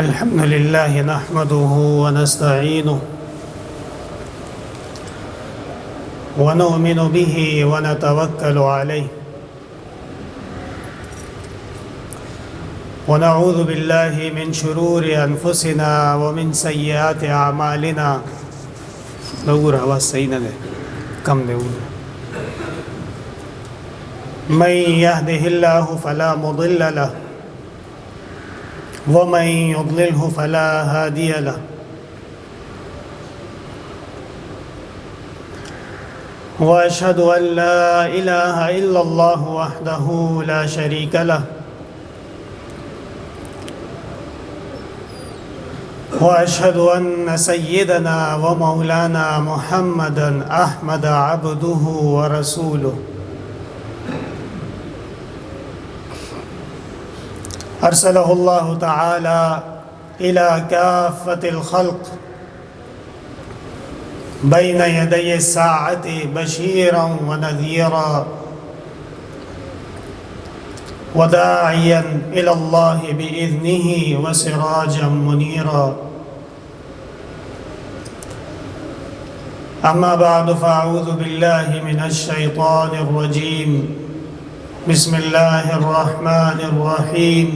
الحمد لله نحمده ونستعينه ونؤمن به ونتوكل عليه ونعوذ بالله من شرور أنفسنا ومن سيئات أعمالنا من يهده الله فلا مضل له ومن يضلله فلا هادي له وأشهد أن لا إله إلا الله وحده لا شريك له وأشهد أن سيدنا ومولانا محمدا أحمد عبده ورسوله أرسله الله تعالى إلى كافة الخلق بين يدي الساعة بشيرا ونذيرا وداعيا إلى الله بإذنه وسراجا منيرا أما بعد فأعوذ بالله من الشيطان الرجيم بسم الله الرحمن الرحيم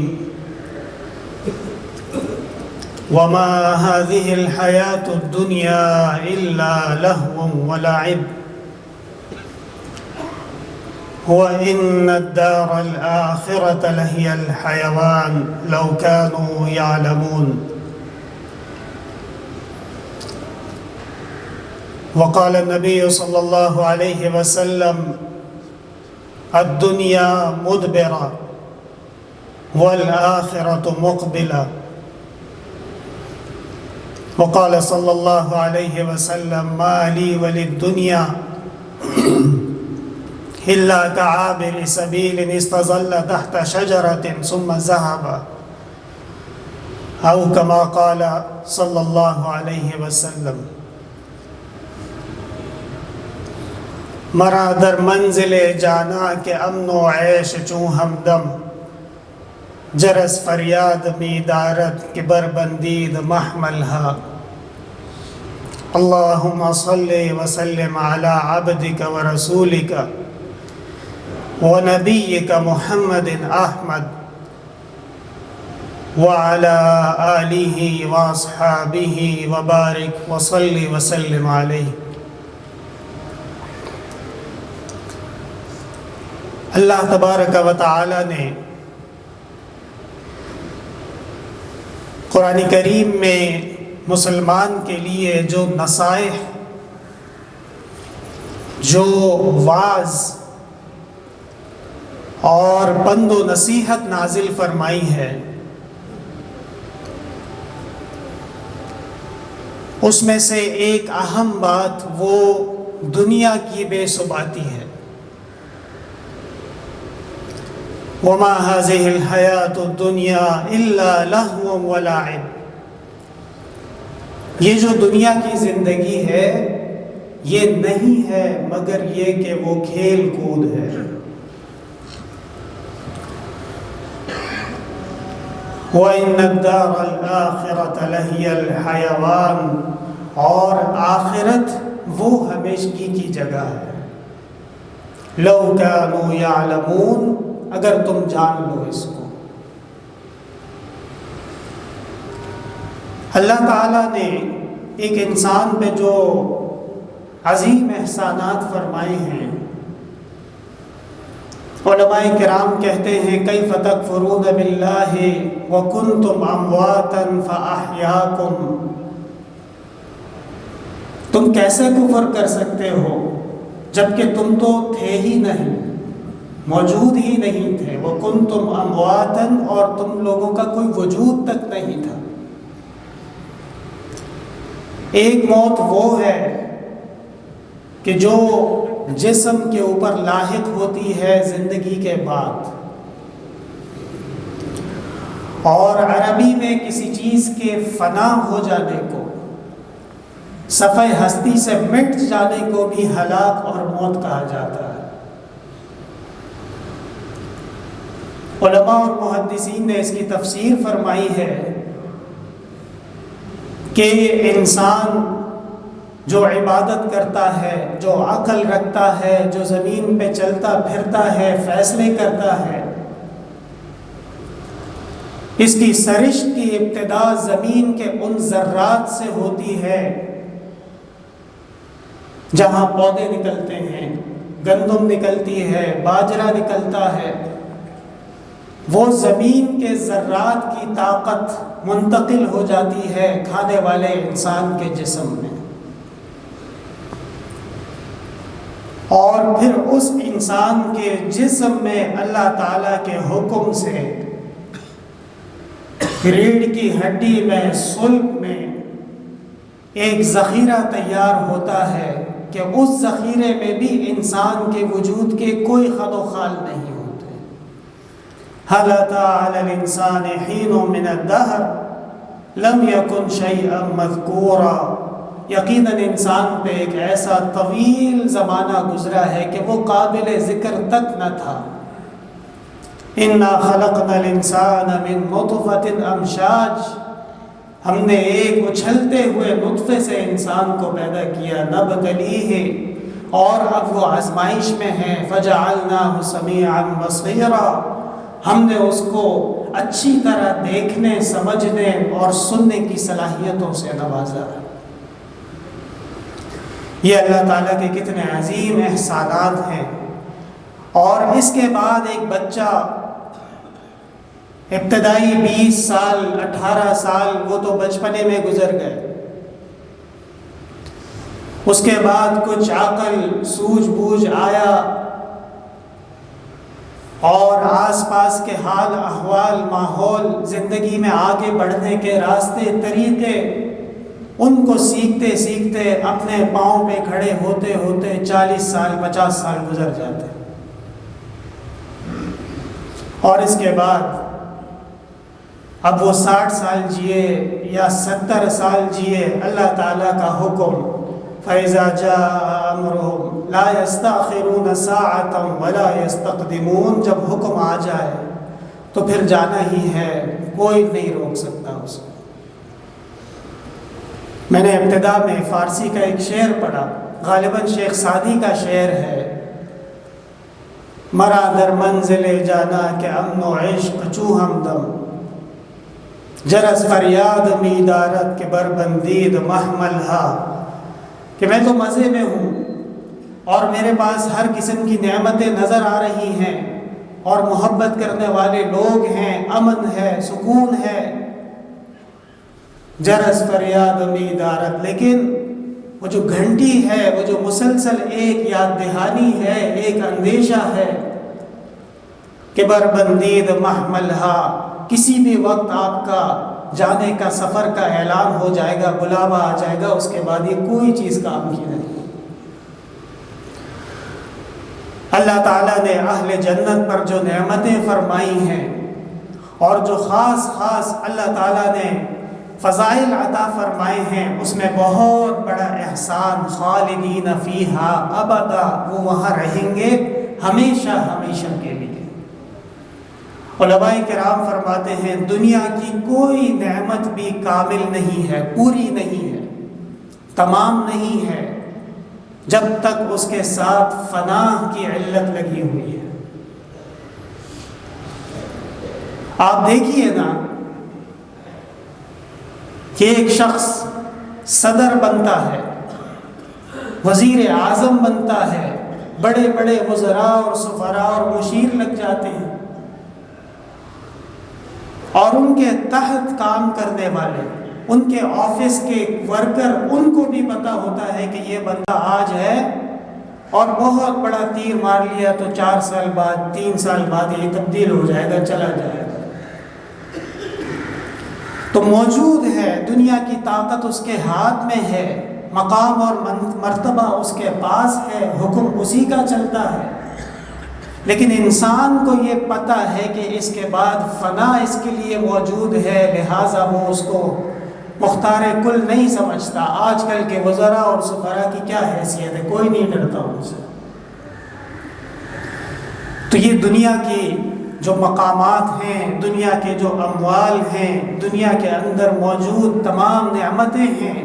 وما هذه الحياة الدنيا إلا لهو ولعب وإن الدار الآخرة لهي الحيوان لو كانوا يعلمون وقال النبي صلى الله عليه وسلم الدنيا مدبرة والآخرة مقبلة وقال صلى الله عليه وسلم ما لي وللدنيا إلا كعابر سبيل استظل تحت شجرة ثم ذهب أو كما قال صلى الله عليه وسلم مرا در منزل جانا کے امن و عیش چوں ہمدم جرس فریاد می دارت کہ بربندید محملها اللهم صل وسلم على عبدك ورسولك ونبيك محمد أحمد وعلى آله وأصحابه وبارك وصل وسلم عليه. اللہ تبارک و تعالی نے قرآن کریم میں مسلمان کے لیے جو نصائح، جو واعظ اور پند و نصیحت نازل فرمائی ہے، اس میں سے ایک اہم بات وہ دنیا کی بے ثباتی ہے. وما هذه الحیات الدنیا الا لہو ولعب، یہ جو دنیا کی زندگی ہے یہ نہیں ہے مگر یہ کہ وہ کھیل کود ہے. وَإِنَّ الدَّارَ الْآخِرَةَ لَهِيَ الْحَيَوَانُ، اور آخرت وہ ہمیشگی کی جگہ ہے. لَوْ كَانُوا يَعْلَمُونَ، اگر تم جان لو اس کو. اللہ تعالیٰ نے ایک انسان پہ جو عظیم احسانات فرمائے ہیں، علماء کرام کہتے ہیں کیف تکفرون باللہ وکنتم امواتا فاحیاکم، تم کیسے کفر کر سکتے ہو جبکہ تم تو تھے ہی نہیں، موجود ہی نہیں تھے. وَكُنْتُمْ أَمْوَاتًا، اور تم لوگوں کا کوئی وجود تک نہیں تھا. ایک موت وہ ہے کہ جو جسم کے اوپر لاحق ہوتی ہے زندگی کے بعد، اور عربی میں کسی چیز کے فنا ہو جانے کو، صفحہ ہستی سے مٹ جانے کو بھی ہلاک اور موت کہا جاتا ہے. علماء اور محدثین نے اس کی تفسیر فرمائی ہے کہ انسان جو عبادت کرتا ہے، جو عقل رکھتا ہے، جو زمین پہ چلتا پھرتا ہے، فیصلے کرتا ہے، اس کی سرشت کی ابتدا زمین کے ان ذرات سے ہوتی ہے جہاں پودے نکلتے ہیں، گندم نکلتی ہے، باجرہ نکلتا ہے۔ وہ زمین کے ذرات کی طاقت منتقل ہو جاتی ہے کھانے والے انسان کے جسم میں، اور پھر اس انسان کے جسم میں اللہ تعالیٰ کے حکم سے ریڑھ کی ہڈی میں، صلب میں ایک ذخیرہ تیار ہوتا ہے کہ اس ذخیرے میں بھی انسان کے وجود کے کوئی خد و خال نہیں ہوتے۔ هل أتى على الإنسان حين من الدهر لم يكن شيئا مذكورا، یقیناً انسان پہ ایک ایسا طویل زمانہ گزرا ہے کہ وہ قابل ذکر تک نہ تھا۔ إِنَّا خَلَقْنَا الْإِنسَانَ مِن نُطْفَةٍ أَمْشَاجٍ، ہم نے ایک اچھلتے ہوئے نطفے سے انسان کو پیدا کیا، نَبْتَلِيهِ، اور اب وہ آزمائش میں ہے، فَجَعَلْنَاهُ سَمِيعًا بَصِيرًا، ہم نے اس کو اچھی طرح دیکھنے، سمجھنے اور سننے کی صلاحیتوں سے نوازا۔ یہ اللہ تعالیٰ کے کتنے عظیم احسانات ہیں۔ اور اس کے بعد ایک بچہ ابتدائی 20 سال 18 سال وہ تو بچپنے میں گزر گئے، اس کے بعد کچھ عقل سوجھ بوجھ آیا، اور آس پاس کے حال احوال، ماحول، زندگی میں آگے بڑھنے کے راستے، طریقے، ان کو سیکھتے سیکھتے اپنے پاؤں پہ کھڑے ہوتے ہوتے 40 سال 50 سال گزر جاتے، اور اس کے بعد اب وہ 60 سال جیے یا 70 سال جیے، اللہ تعالیٰ کا حکم فَإِذَا جَاءَ أَمْرُهُمْ لَا يَسْتَأْخِرُونَ سَاعَةً وَلَا يَسْتَقْدِمُونَ، جب حکم آ جائے تو پھر جانا ہی ہے، کوئی نہیں روک سکتا اس کو۔ میں نے ابتدا میں فارسی کا ایک شعر پڑھا، غالباً شیخ سعدی کا شعر ہے، مرا در منزل جانا کہ امن و عشق چو ہمدم، جرس فریاد می دارت کہ بربندید محمل ہا، کہ میں تو مزے میں ہوں اور میرے پاس ہر قسم کی نعمتیں نظر آ رہی ہیں اور محبت کرنے والے لوگ ہیں، امن ہے، سکون ہے، جرس فریاد می دارت، لیکن وہ جو گھنٹی ہے، وہ جو مسلسل ایک یاد دہانی ہے، ایک اندیشہ ہے کہ بربندید محملہا، کسی بھی وقت آپ کا جانے کا، سفر کا اعلان ہو جائے گا، بلاوا آ جائے گا، اس کے بعد یہ کوئی چیز کام کی نہیں۔ اللہ تعالیٰ نے اہل جنت پر جو نعمتیں فرمائی ہیں اور جو خاص خاص اللہ تعالیٰ نے فضائل عطا فرمائے ہیں، اس میں بہت بڑا احسان، خالدین فیہا ابدا، وہ وہاں رہیں گے ہمیشہ ہمیشہ کے لیے۔ علماء کرام فرماتے ہیں دنیا کی کوئی نعمت بھی کامل نہیں ہے، پوری نہیں ہے، تمام نہیں ہے، جب تک اس کے ساتھ فنا کی علت لگی ہوئی ہے۔ آپ دیکھیے نا کہ ایک شخص صدر بنتا ہے، وزیر اعظم بنتا ہے، بڑے بڑے وزراء اور سفراء اور مشیر لگ جاتے ہیں، اور ان کے تحت کام کرنے والے، ان کے آفس کے ورکر، ان کو بھی پتہ ہوتا ہے کہ یہ بندہ آج ہے اور بہت بڑا تیر مار لیا تو 4 سال بعد 3 سال بعد یہ تبدیل ہو جائے گا، چلا جائے گا۔ تو موجود ہے، دنیا کی طاقت اس کے ہاتھ میں ہے، مقام اور مرتبہ اس کے پاس ہے، حکم اسی کا چلتا ہے، لیکن انسان کو یہ پتہ ہے کہ اس کے بعد فنا اس کے لیے موجود ہے، لہٰذا وہ اس کو مختار کل نہیں سمجھتا۔ آج کل کے وزراء اور سفراء کی کیا حیثیت ہے، کوئی نہیں ڈرتا ان سے۔ تو یہ دنیا کی جو مقامات ہیں، دنیا کے جو اموال ہیں، دنیا کے اندر موجود تمام نعمتیں ہیں،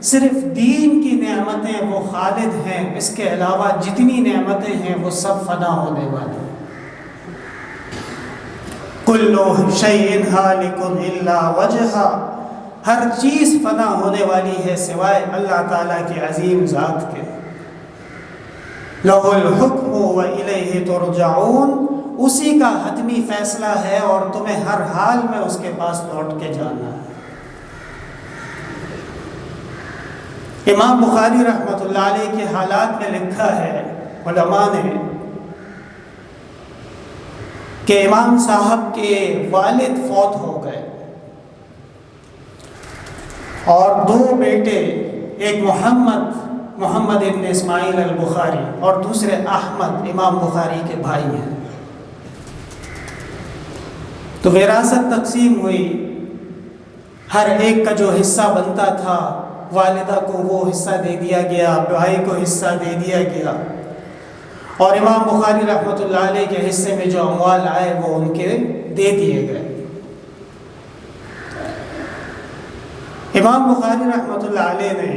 صرف دین کی نعمتیں وہ خالد ہیں، اس کے علاوہ جتنی نعمتیں ہیں وہ سب فنا ہونے والی ہیں۔ کل شیء ہالک الا وجہہ، ہر چیز فنا ہونے والی ہے سوائے اللہ تعالیٰ کی عظیم ذات کے۔ لہ الحکم والیہ ترجعون، اسی کا حتمی فیصلہ ہے اور تمہیں ہر حال میں اس کے پاس لوٹ کے جانا ہے۔ امام بخاری رحمۃ اللہ علیہ کے حالات میں لکھا ہے علماء نے کہ امام صاحب کے والد فوت ہو گئے اور دو بیٹے، ایک محمد ابن اسماعیل البخاری اور دوسرے احمد، امام بخاری کے بھائی ہیں۔ تو وراثت تقسیم ہوئی، ہر ایک کا جو حصہ بنتا تھا والدہ کو وہ حصہ دے دیا گیا، بھائی کو حصہ دے دیا گیا، اور امام بخاری رحمۃ اللہ علیہ کے حصے میں جو اموال آئے وہ ان کے دے دیے گئے۔ امام بخاری رحمۃ اللہ علیہ نے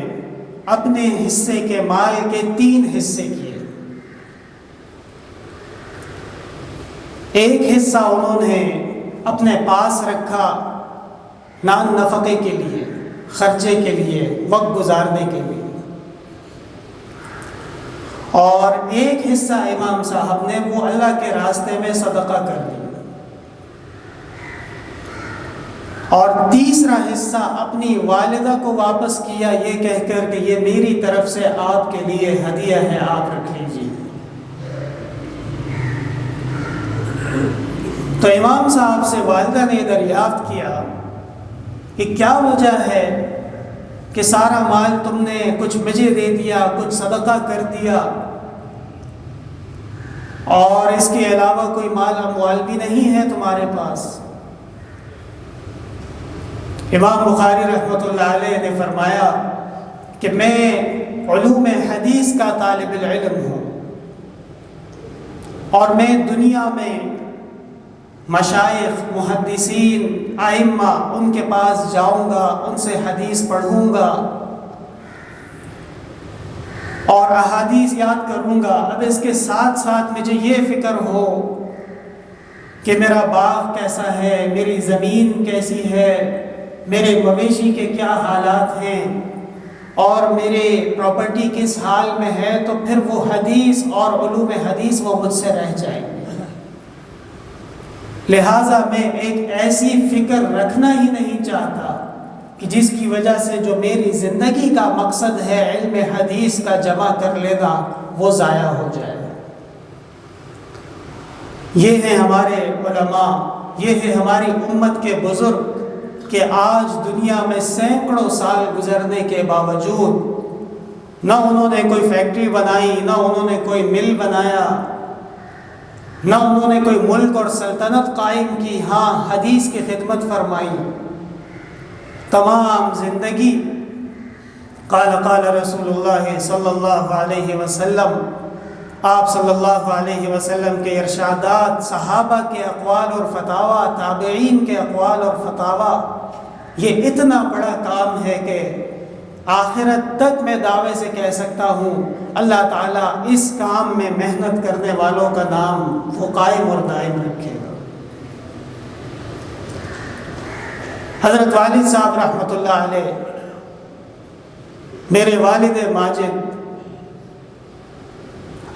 اپنے حصے کے مال کے 3 حصے کیے۔ ایک حصہ انہوں نے اپنے پاس رکھا نان نفقے کے لیے، خرچے کے لیے، وقت گزارنے کے لیے، اور ایک حصہ امام صاحب نے وہ اللہ کے راستے میں صدقہ کر دیا، اور تیسرا حصہ اپنی والدہ کو واپس کیا یہ کہہ کر کہ یہ میری طرف سے آپ کے لیے ہدیہ ہے، آپ رکھ لیجیے۔ تو امام صاحب سے والدہ نے دریافت کیا کہ کیا وجہ ہے کہ سارا مال تم نے کچھ مجھے دے دیا، کچھ صدقہ کر دیا، اور اس کے علاوہ کوئی مال اموال بھی نہیں ہے تمہارے پاس؟ امام بخاری رحمۃ اللہ علیہ نے فرمایا کہ میں علوم حدیث کا طالب العلم ہوں، اور میں دنیا میں مشائخ، محدثین، ائمہ ان کے پاس جاؤں گا، ان سے حدیث پڑھوں گا اور احادیث یاد کروں گا۔ اب اس کے ساتھ ساتھ مجھے یہ فکر ہو کہ میرا باغ کیسا ہے، میری زمین کیسی ہے، میرے مویشی کے کیا حالات ہیں، اور میرے پراپرٹی کس حال میں ہے، تو پھر وہ حدیث اور علوم حدیث وہ مجھ سے رہ جائیں گے۔ لہٰذا میں ایک ایسی فکر رکھنا ہی نہیں چاہتا کہ جس کی وجہ سے جو میری زندگی کا مقصد ہے علم حدیث کا جمع کر لینا وہ ضائع ہو جائے۔ یہ ہیں ہمارے علماء، یہ ہے ہماری امت کے بزرگ کہ آج دنیا میں سینکڑوں سال گزرنے کے باوجود نہ انہوں نے کوئی فیکٹری بنائی، نہ انہوں نے کوئی مل بنایا، نہ انہوں نے کوئی ملک اور سلطنت قائم کی، ہاں حدیث کی خدمت فرمائی۔ تمام زندگی قال قال رسول اللہ صلی اللہ علیہ وسلم، آپ صلی اللہ علیہ وسلم کے ارشادات، صحابہ کے اقوال اور فتاویٰ، تابعین کے اقوال اور فتاویٰ، یہ اتنا بڑا کام ہے کہ آخرت تک میں دعوے سے کہہ سکتا ہوں اللہ تعالیٰ اس کام میں محنت کرنے والوں کا نام وہ قائم اور دائم رکھے گا۔ حضرت والد صاحب رحمۃ اللہ علیہ، میرے والد ماجد،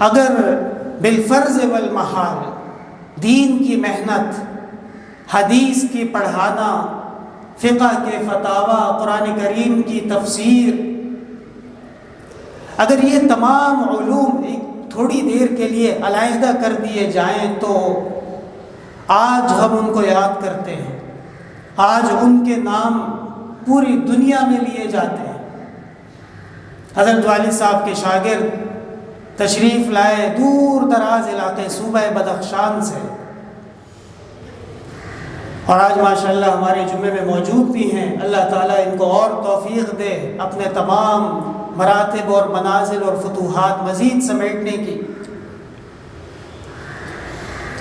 اگر بالفرض والمحال دین کی محنت، حدیث کی پڑھانا، فقہ کے فتاویٰ، قرآن کریم کی تفسیر، اگر یہ تمام علوم ایک تھوڑی دیر کے لیے علیحدہ کر دیے جائیں تو آج ہم ان کو یاد کرتے ہیں، آج ان کے نام پوری دنیا میں لیے جاتے ہیں۔ حضرت والد صاحب کے شاگرد تشریف لائے دور دراز علاقے صوبہ بدخشان سے، اور آج ماشاءاللہ ہمارے جمعے میں موجود بھی ہیں۔ اللہ تعالیٰ ان کو اور توفیق دے اپنے تمام مراتب اور منازل اور فتوحات مزید سمیٹنے کی۔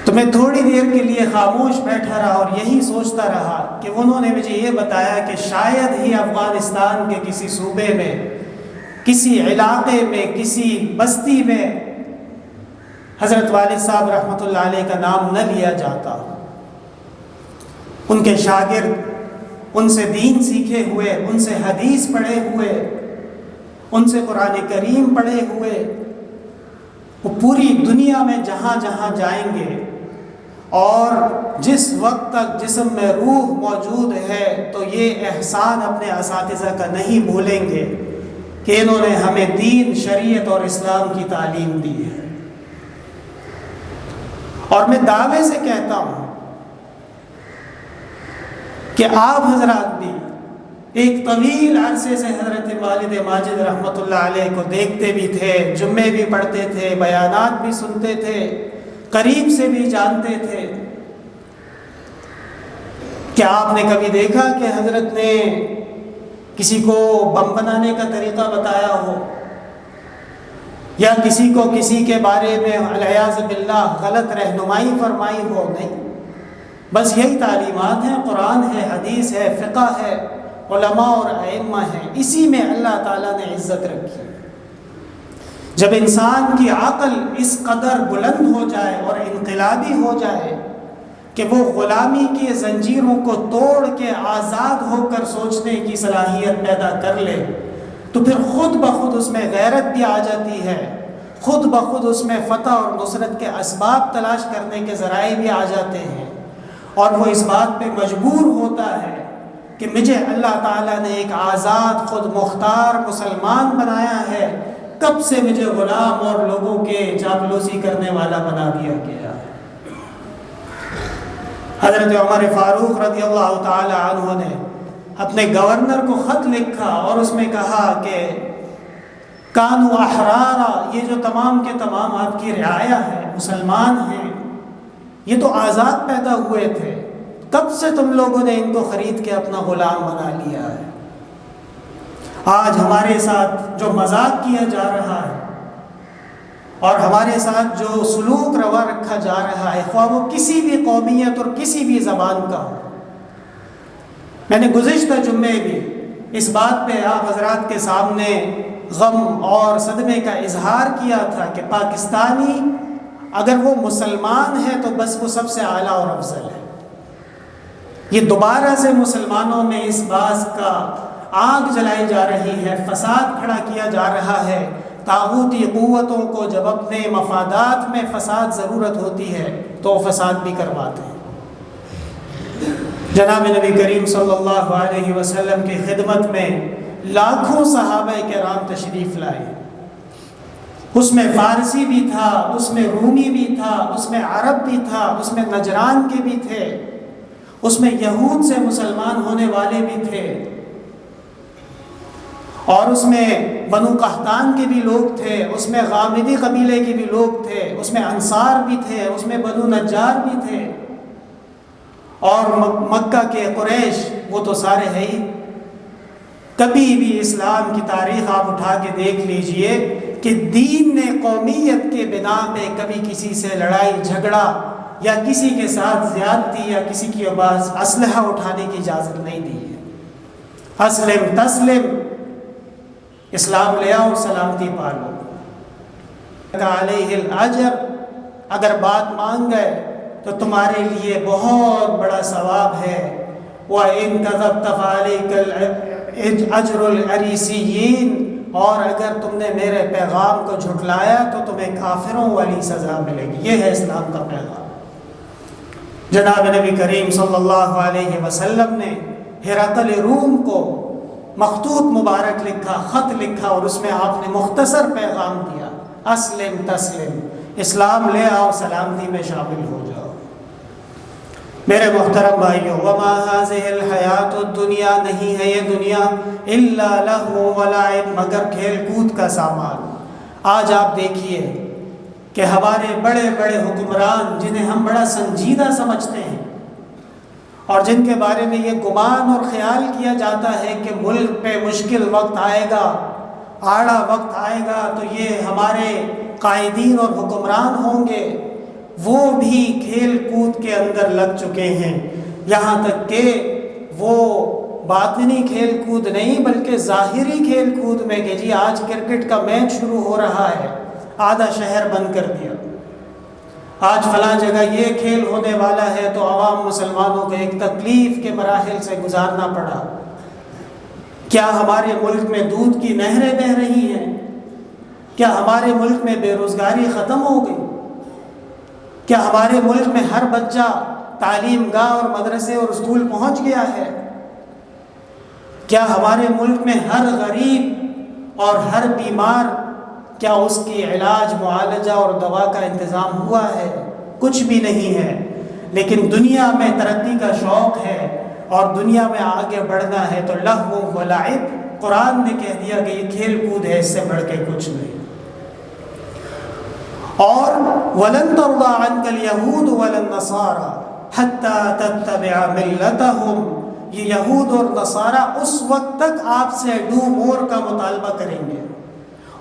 تو میں تھوڑی دیر کے لیے خاموش بیٹھا رہا اور یہی سوچتا رہا کہ انہوں نے مجھے یہ بتایا کہ شاید ہی افغانستان کے کسی صوبے میں، کسی علاقے میں، کسی بستی میں حضرت والد صاحب رحمۃ اللہ علیہ کا نام نہ لیا جاتا۔ ان کے شاگرد ان سے دین سیکھے ہوئے، ان سے حدیث پڑھے ہوئے، ان سے قرآن کریم پڑھے ہوئے، وہ پوری دنیا میں جہاں جہاں جائیں گے اور جس وقت تک جسم میں روح موجود ہے تو یہ احسان اپنے اساتذہ کا نہیں بھولیں گے کہ انہوں نے ہمیں دین، شریعت اور اسلام کی تعلیم دی ہے۔ اور میں دعوے سے کہتا ہوں کہ آپ حضرات بھی ایک طویل عرصے سے حضرت والد ماجد رحمۃ اللہ علیہ کو دیکھتے بھی تھے، جمعے بھی پڑھتے تھے، بیانات بھی سنتے تھے، قریب سے بھی جانتے تھے۔ کیا آپ نے کبھی دیکھا کہ حضرت نے کسی کو بم بنانے کا طریقہ بتایا ہو، یا کسی کو کسی کے بارے میں والعیاذ باللہ غلط رہنمائی فرمائی ہو؟ نہیں، بس یہی تعلیمات ہیں، قرآن ہے، حدیث ہے، فقہ ہے، علماء اور ائمہ ہیں، اسی میں اللہ تعالیٰ نے عزت رکھی۔ جب انسان کی عقل اس قدر بلند ہو جائے اور انقلابی ہو جائے کہ وہ غلامی کی زنجیروں کو توڑ کے آزاد ہو کر سوچنے کی صلاحیت پیدا کر لے، تو پھر خود بخود اس میں غیرت بھی آ جاتی ہے، خود بخود اس میں فتح اور نصرت کے اسباب تلاش کرنے کے ذرائع بھی آ جاتے ہیں، اور وہ اس بات پہ مجبور ہوتا ہے کہ مجھے اللہ تعالیٰ نے ایک آزاد خود مختار مسلمان بنایا ہے، کب سے مجھے غلام اور لوگوں کے چاپلوسی کرنے والا بنا دیا گیا۔ حضرت عمر فاروق رضی اللہ تعالی عنہ نے اپنے گورنر کو خط لکھا اور اس میں کہا کہ کانوا احرارا، یہ جو تمام کے تمام آپ کی رعایا ہے، مسلمان ہیں، یہ تو آزاد پیدا ہوئے تھے، کب سے تم لوگوں نے ان کو خرید کے اپنا غلام بنا لیا ہے؟ آج ہمارے ساتھ جو مذاق کیا جا رہا ہے اور ہمارے ساتھ جو سلوک روا رکھا جا رہا ہے، خواہ وہ کسی بھی قومیت اور کسی بھی زبان کا ہو۔ میں نے گزشتہ جمعے بھی اس بات پہ آپ حضرات کے سامنے غم اور صدمے کا اظہار کیا تھا کہ پاکستانی اگر وہ مسلمان ہے تو بس وہ سب سے اعلیٰ اور افضل ہے۔ یہ دوبارہ سے مسلمانوں میں اس بات کا آگ جلائی جا رہی ہے، فساد کھڑا کیا جا رہا ہے۔ طاغوتی قوتوں کو جب اپنے مفادات میں فساد ضرورت ہوتی ہے تو وہ فساد بھی کرواتے ہیں۔ جناب نبی کریم صلی اللہ علیہ وسلم کی خدمت میں لاکھوں صحابہ کرام تشریف لائے، اس میں فارسی بھی تھا، اس میں رومی بھی تھا، اس میں عرب بھی تھا، اس میں نجران کے بھی تھے، اس میں یہود سے مسلمان ہونے والے بھی تھے، اور اس میں بنو قحطان کے بھی لوگ تھے، اس میں غامدی قبیلے کے بھی لوگ تھے، اس میں انصار بھی تھے، اس میں بنو نجار بھی تھے، اور مکہ کے قریش، وہ تو سارے ہیں ہی۔ کبھی بھی اسلام کی تاریخ آپ اٹھا کے دیکھ لیجئے کہ دین نے قومیت کے بنا پہ کبھی کسی سے لڑائی جھگڑا یا کسی کے ساتھ زیادتی یا کسی کی پاس اسلحہ اٹھانے کی اجازت نہیں دی ہے۔ اسلم تسلم، اسلام لے آؤ، سلامتی پالو، علیہ الاجر، اگر بات مان گئے تو تمہارے لیے بہت بڑا ثواب ہے۔ وَإِن كَذَبْتَ فَعَلَيْكَ أَجْرُ الْعَرِيسِيِّينَ، اور اگر تم نے میرے پیغام کو جھٹلایا تو تمہیں کافروں والی سزا ملے گی۔ یہ ہے اسلام کا پیغام۔ جناب نبی کریم صلی اللہ علیہ وسلم نے ہرقل روم کو مخطوط مبارک لکھا، خط لکھا، اور اس میں آپ نے مختصر پیغام دیا، اسلم تسلم، اسلام لے آؤ، سلامتی میں شامل ہو جاؤ۔ میرے محترم بھائیو، وما هذه الحیات الدنیا، نہیں ہے یہ دنیا، الا لہو ولعب، مگر کھیل کود کا سامان۔ آج آپ دیکھیے کہ ہمارے بڑے بڑے حکمران جنہیں ہم بڑا سنجیدہ سمجھتے ہیں اور جن کے بارے میں یہ گمان اور خیال کیا جاتا ہے کہ ملک پہ مشکل وقت آئے گا، آڑا وقت آئے گا تو یہ ہمارے قائدین اور حکمران ہوں گے، وہ بھی کھیل کود کے اندر لگ چکے ہیں، یہاں تک کہ وہ باطنی کھیل کود نہیں بلکہ ظاہری کھیل کود میں کہ جی آج کرکٹ کا میچ شروع ہو رہا ہے، آدھا شہر بند کر دیا، آج فلاں جگہ یہ کھیل ہونے والا ہے، تو عوام مسلمانوں کو ایک تکلیف کے مراحل سے گزارنا پڑا۔ کیا ہمارے ملک میں دودھ کی نہریں بہہ رہی ہیں؟ کیا ہمارے ملک میں بے روزگاری ختم ہو گئی؟ کیا ہمارے ملک میں ہر بچہ تعلیم گاہ اور مدرسے اور اسکول پہنچ گیا ہے؟ کیا ہمارے ملک میں ہر غریب اور ہر بیمار کیا اس کی علاج معالجہ اور دوا کا انتظام ہوا ہے؟ کچھ بھی نہیں ہے۔ لیکن دنیا میں ترقی کا شوق ہے اور دنیا میں آگے بڑھنا ہے تو لہو و لعب، قرآن نے کہہ دیا کہ یہ کھیل کود ہے، اس سے بڑھ کے کچھ نہیں۔ اور وَلَن تَرْضَىٰ عَنْكَ الْيَهُودُ وَلَا النَّصَارَىٰ حَتَّىٰ تَتَّبِعَ مِلَّتَهُمْ، یہ یہود اور نصارہ اس وقت تک آپ سے ڈو مور کا مطالبہ کریں گے،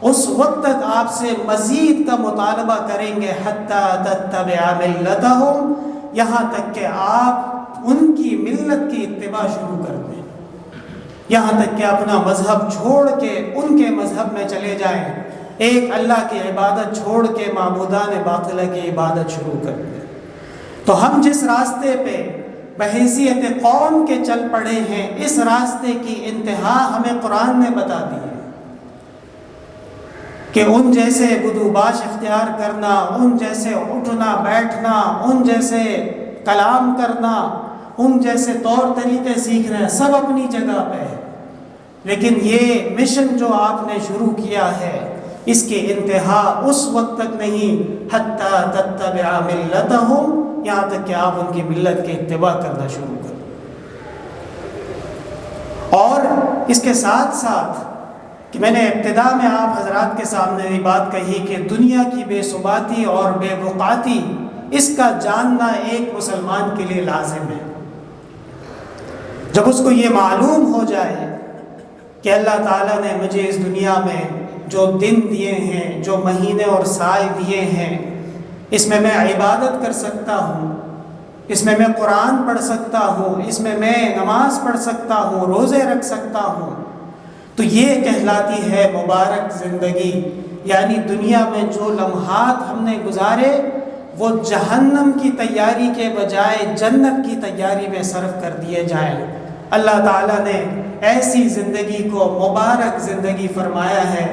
اس وقت تک آپ سے مزید کا مطالبہ کریں گے، حَتَّىٰ تَتَّبِعَ مِلَّتَهُمْ، یہاں تک کہ آپ ان کی ملت کی اتباع شروع کر دیں، یہاں تک کہ اپنا مذہب چھوڑ کے ان کے مذہب میں چلے جائیں، ایک اللہ کی عبادت چھوڑ کے معبودان باطلہ کی عبادت شروع کر دیں۔ تو ہم جس راستے پہ بحیثیت قوم کے چل پڑے ہیں، اس راستے کی انتہا ہمیں قرآن نے بتا دی ہے کہ ان جیسے بدو باش اختیار کرنا، ان جیسے اٹھنا بیٹھنا، ان جیسے کلام کرنا، ان جیسے طور طریقے سیکھنا، سب اپنی جگہ پہ ہے، لیکن یہ مشن جو آپ نے شروع کیا ہے اس کی انتہا اس وقت تک نہیں، حتیٰ تتبع ملتہم، یہاں تک کہ آپ ان کی ملت کی اتباع کرنا شروع کریں۔ اور اس کے ساتھ ساتھ کہ میں نے ابتدا میں آپ حضرات کے سامنے یہ بات کہی کہ دنیا کی بے ثباتی اور بے وقعتی، اس کا جاننا ایک مسلمان کے لیے لازم ہے۔ جب اس کو یہ معلوم ہو جائے کہ اللہ تعالیٰ نے مجھے اس دنیا میں جو دن دیے ہیں، جو مہینے اور سال دیے ہیں، اس میں عبادت کر سکتا ہوں، اس میں قرآن پڑھ سکتا ہوں، اس میں نماز پڑھ سکتا ہوں، روزے رکھ سکتا ہوں، تو یہ کہلاتی ہے مبارک زندگی۔ یعنی دنیا میں جو لمحات ہم نے گزارے وہ جہنم کی تیاری کے بجائے جنت کی تیاری میں صرف کر دیے جائیں۔ اللہ تعالیٰ نے ایسی زندگی کو مبارک زندگی فرمایا ہے،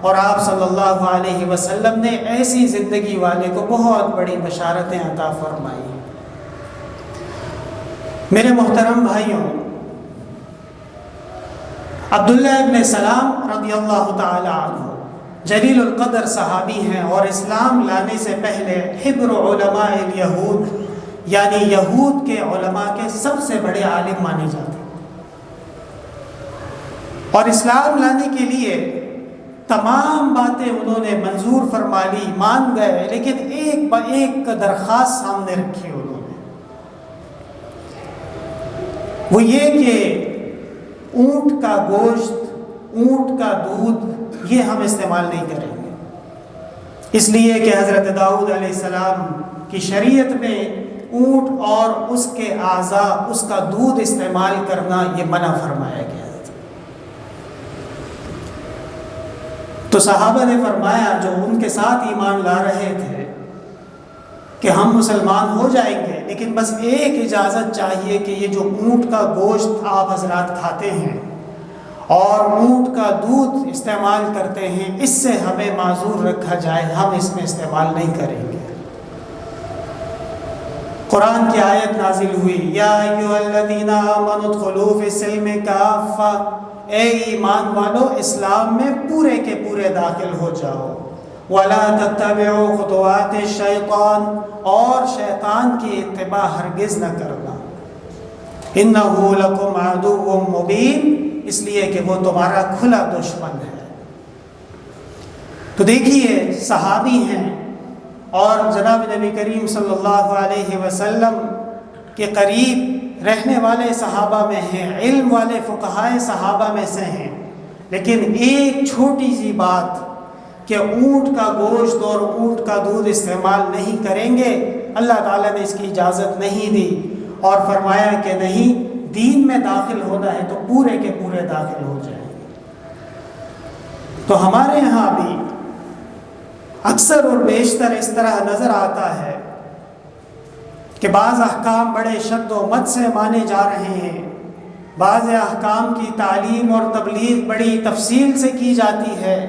اور آپ صلی اللہ علیہ وسلم نے ایسی زندگی والے کو بہت بڑی بشارتیں عطا فرمائی۔ میرے محترم بھائیوں، عبداللہ ابن سلام رضی اللہ تعالی عنہ جلیل القدر صحابی ہیں، اور اسلام لانے سے پہلے حبر علماء الیہود، یعنی یہود کے علماء کے سب سے بڑے عالم مانے جاتے ہیں، اور اسلام لانے کے لیے تمام باتیں انہوں نے منظور فرما لی، مان گئے، لیکن ایک با ایک درخواست سامنے رکھی انہوں نے، وہ یہ کہ اونٹ کا گوشت، اونٹ کا دودھ یہ ہم استعمال نہیں کریں گے، اس لیے کہ حضرت داؤد علیہ السلام کی شریعت میں اونٹ اور اس کے اعضاء، اس کا دودھ استعمال کرنا یہ منع فرمایا گیا۔ تو صحابہ نے فرمایا جو ان کے ساتھ ایمان لا رہے تھے کہ ہم مسلمان ہو جائیں گے، لیکن بس ایک اجازت چاہیے کہ یہ جو اونٹ کا گوشت آپ حضرات کھاتے ہیں اور اونٹ کا دودھ استعمال کرتے ہیں، اس سے ہمیں معذور رکھا جائے، ہم اس میں استعمال نہیں کریں گے۔ قرآن کی آیت نازل ہوئی، یا ایھا الذین آمنوا ادخلوا فی السلم کافۃ، اے ایمان والو اسلام میں پورے کے پورے داخل ہو جاؤ، وَلَا تَتَّبِعُوا خُطُوَاتِ الشَّيْطَانِ، اور شیطان کی اتباع ہرگز نہ کرنا، إِنَّهُ لَكُمْ عَدُوٌّ مُّبِينٌ، اس لیے کہ وہ تمہارا کھلا دشمن ہے۔ تو دیکھیے صحابی ہیں اور جناب نبی کریم صلی اللہ علیہ وسلم کے قریب رہنے والے صحابہ میں ہیں، علم والے فقہائے صحابہ میں سے ہیں، لیکن ایک چھوٹی سی بات کہ اونٹ کا گوشت اور اونٹ کا دودھ استعمال نہیں کریں گے، اللہ تعالیٰ نے اس کی اجازت نہیں دی، اور فرمایا کہ نہیں، دین میں داخل ہونا ہے تو پورے کے پورے داخل ہو جائیں گے۔ تو ہمارے یہاں بھی اکثر اور بیشتر اس طرح نظر آتا ہے کہ بعض احکام بڑے شد و مد سے مانے جا رہے ہیں، بعض احکام کی تعلیم اور تبلیغ بڑی تفصیل سے کی جاتی ہے،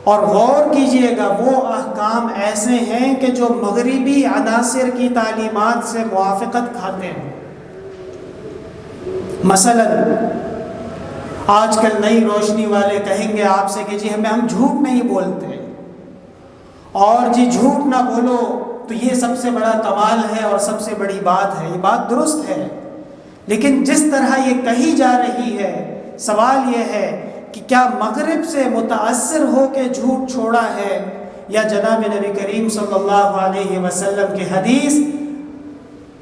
اور غور کیجئے گا وہ احکام ایسے ہیں کہ جو مغربی عناصر کی تعلیمات سے موافقت کھاتے ہیں۔ مثلا آج کل نئی روشنی والے کہیں گے آپ سے کہ جی ہم جھوٹ نہیں بولتے، اور جی جھوٹ نہ بولو تو یہ سب سے بڑا کمال ہے اور سب سے بڑی بات ہے۔ یہ بات درست ہے، لیکن جس طرح یہ کہی جا رہی ہے، سوال یہ ہے کہ کیا مغرب سے متاثر ہو کے جھوٹ چھوڑا ہے، یا جناب نبی کریم صلی اللہ علیہ وسلم کی حدیث